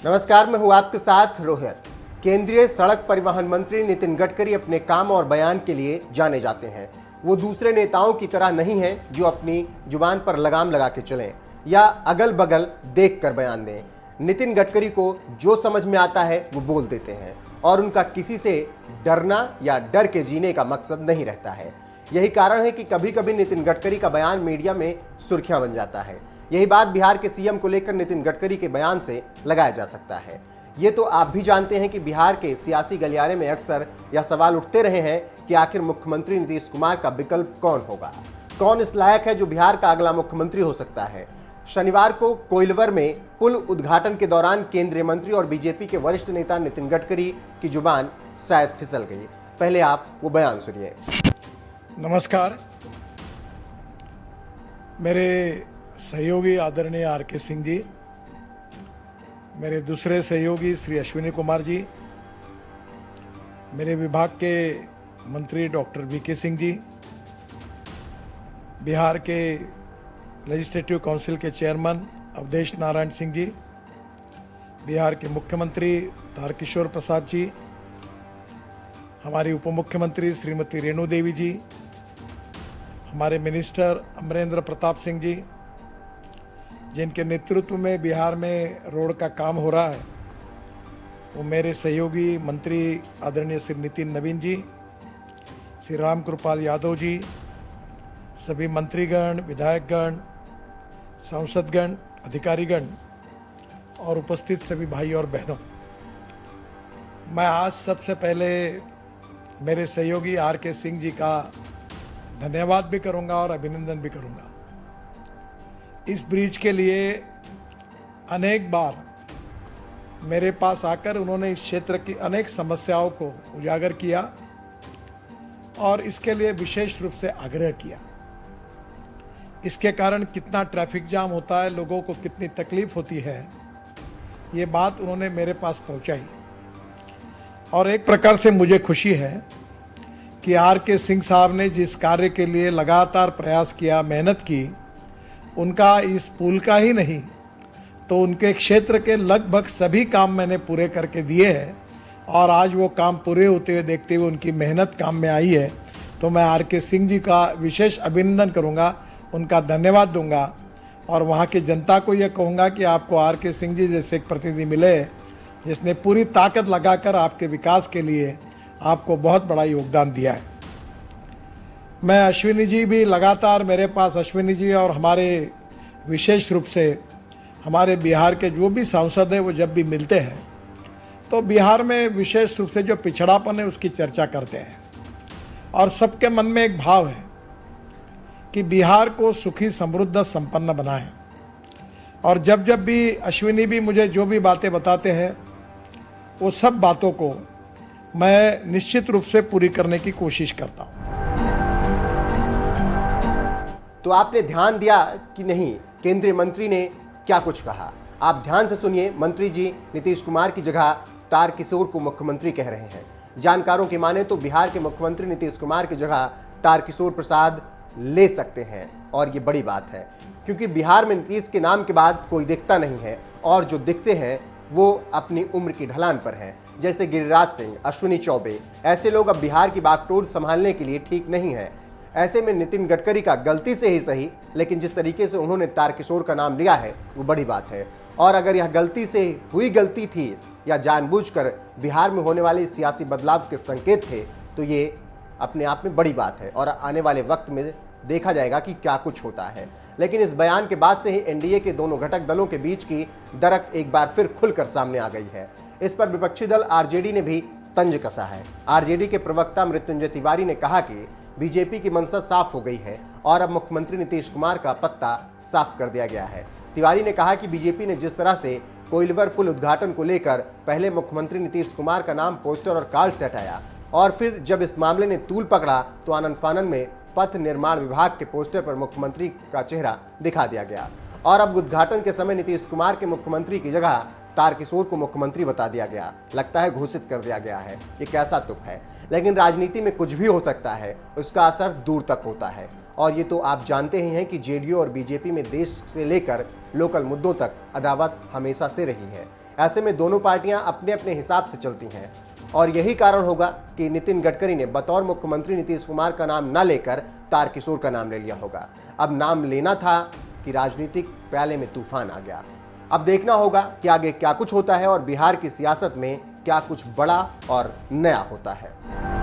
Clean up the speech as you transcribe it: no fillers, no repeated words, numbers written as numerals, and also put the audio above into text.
नमस्कार, मैं हूं आपके साथ रोहित। केंद्रीय सड़क परिवहन मंत्री नितिन गडकरी अपने काम और बयान के लिए जाने जाते हैं। वो दूसरे नेताओं की तरह नहीं हैं जो अपनी जुबान पर लगाम लगा के चलें या अगल बगल देख कर बयान दें। नितिन गडकरी को जो समझ में आता है वो बोल देते हैं और उनका किसी से डरना या डर के जीने का मकसद नहीं रहता है। यही कारण है कि कभी कभी नितिन गडकरी का बयान मीडिया में सुर्खियां बन जाता है। यही बात बिहार के सीएम को लेकर नितिन गडकरी के बयान से लगाया जा सकता है। ये तो आप भी जानते हैं कि बिहार के सियासी गलियारे में अक्सर यह सवाल उठते रहे हैं कि आखिर मुख्यमंत्री नीतीश कुमार का विकल्प कौन होगा, कौन इस लायक है जो बिहार का अगला मुख्यमंत्री हो सकता है। शनिवार को कोइलवर में पुल उद्घाटन के दौरान केंद्रीय मंत्री और बीजेपी के वरिष्ठ नेता नितिन गडकरी की जुबान शायद फिसल गई। पहले आप वो बयान सुनिए। नमस्कार। मेरे सहयोगी आदरणीय आर.के. सिंह जी, मेरे दूसरे सहयोगी श्री अश्विनी कुमार जी, मेरे विभाग के मंत्री डॉक्टर वी.के. सिंह जी, बिहार के लेजिस्लेटिव काउंसिल के चेयरमैन अवधेश नारायण सिंह जी, बिहार के मुख्यमंत्री तारकिशोर प्रसाद जी, हमारी उप मुख्यमंत्री श्रीमती रेणु देवी जी, हमारे मिनिस्टर अमरेंद्र प्रताप सिंह जी, जिनके नेतृत्व में बिहार में रोड का काम हो रहा है, वो मेरे सहयोगी मंत्री आदरणीय श्री नितिन नवीन जी, श्री राम कृपाल यादव जी, सभी मंत्रीगण, विधायकगण, सांसदगण, अधिकारीगण और उपस्थित सभी भाई और बहनों, मैं आज सबसे पहले मेरे सहयोगी आर.के. सिंह जी का धन्यवाद भी करूंगा और अभिनंदन भी करूंगा। इस ब्रिज के लिए अनेक बार मेरे पास आकर उन्होंने इस क्षेत्र की अनेक समस्याओं को उजागर किया और इसके लिए विशेष रूप से आग्रह किया। इसके कारण कितना ट्रैफिक जाम होता है, लोगों को कितनी तकलीफ होती है, ये बात उन्होंने मेरे पास पहुंचाई। और एक प्रकार से मुझे खुशी है कि आर.के. सिंह साहब ने जिस कार्य के लिए लगातार प्रयास किया, मेहनत की, उनका इस पुल का ही नहीं तो उनके क्षेत्र के लगभग सभी काम मैंने पूरे करके दिए हैं और आज वो काम पूरे होते हुए देखते हुए उनकी मेहनत काम में आई है। तो मैं आर.के. सिंह जी का विशेष अभिनंदन करूंगा, उनका धन्यवाद दूंगा और वहाँ की जनता को यह कहूँगा कि आपको आर.के. सिंह जी जैसे एक प्रतिनिधि मिले जिसने पूरी ताकत लगाकर आपके विकास के लिए आपको बहुत बड़ा योगदान दिया है। मैं अश्विनी जी भी लगातार मेरे पास, अश्विनी जी और हमारे विशेष रूप से हमारे बिहार के जो भी सांसद हैं वो जब भी मिलते हैं तो बिहार में विशेष रूप से जो पिछड़ापन है उसकी चर्चा करते हैं और सबके मन में एक भाव है कि बिहार को सुखी, समृद्ध, संपन्न बनाएं। और जब जब भी अश्विनी भी मुझे जो भी बातें बताते हैं वो सब बातों को मैं निश्चित रूप से पूरी करने की कोशिश करता हूँ। तो आपने ध्यान दिया कि नहीं केंद्रीय मंत्री ने क्या कुछ कहा? आप ध्यान से सुनिए। मंत्री जी नीतीश कुमार की जगह तारकिशोर को मुख्यमंत्री कह रहे हैं। जानकारों की माने तो बिहार के मुख्यमंत्री नीतीश कुमार की जगह तारकिशोर प्रसाद ले सकते हैं और ये बड़ी बात है क्योंकि बिहार में नीतीश के नाम के बाद कोई दिखता नहीं है और जो दिखते हैं वो अपनी उम्र की ढलान पर हैं, जैसे गिरिराज सिंह, अश्विनी चौबे। ऐसे लोग अब बिहार की बागडोर संभालने के लिए ठीक नहीं है। ऐसे में नितिन गडकरी का गलती से ही सही, लेकिन जिस तरीके से उन्होंने तारकिशोर का नाम लिया है वो बड़ी बात है। और अगर यह गलती से हुई गलती थी या जानबूझकर बिहार में होने वाले सियासी बदलाव के संकेत थे तो ये अपने आप में बड़ी बात है और आने वाले वक्त में देखा जाएगा कि क्या कुछ होता है। लेकिन इस बयान के बाद से ही एनडीए के दोनों घटक दलों के बीच की दरक एक बार फिर खुलकर सामने आ गई है। इस पर विपक्षी दल आरजेडी ने भी तंज कसा है। आरजेडी के प्रवक्ता मृत्युंजय तिवारी ने कहा कि बीजेपी की मंशा साफ हो गई है और अब मुख्यमंत्री नीतीश कुमार का पत्ता साफ कर दिया गया है। तिवारी ने कहा कि बीजेपी ने जिस तरह से कोइलवर पुल उद्घाटन को लेकर पहले मुख्यमंत्री नीतीश कुमार का नाम पोस्टर और कार्ड से हटाया और फिर जब इस मामले ने तूल पकड़ा तो आनन फानन में पथ निर्माण विभाग के पोस्टर पर मुख्यमंत्री का चेहरा दिखा दिया गया और अब उद्घाटन के समय नीतीश कुमार के मुख्यमंत्री की जगह तारकिशोर को मुख्यमंत्री बता दिया गया। लगता है घोषित कर दिया गया है। ये कैसा तुक है, लेकिन राजनीति में कुछ भी हो सकता है, उसका असर दूर तक होता है। और ये तो आप जानते ही हैं कि जेडीयू और बीजेपी में देश से लेकर लोकल मुद्दों तक अदावत हमेशा से रही है। ऐसे में दोनों पार्टियां अपने अपने हिसाब से चलती हैं और यही कारण होगा कि नितिन गडकरी ने बतौर मुख्यमंत्री नीतीश कुमार का नाम न लेकर तारकिशोर का नाम ले लिया होगा। अब नाम लेना था कि राजनीतिक प्याले में तूफान आ गया। अब देखना होगा कि आगे क्या कुछ होता है और बिहार की सियासत में क्या कुछ बड़ा और नया होता है।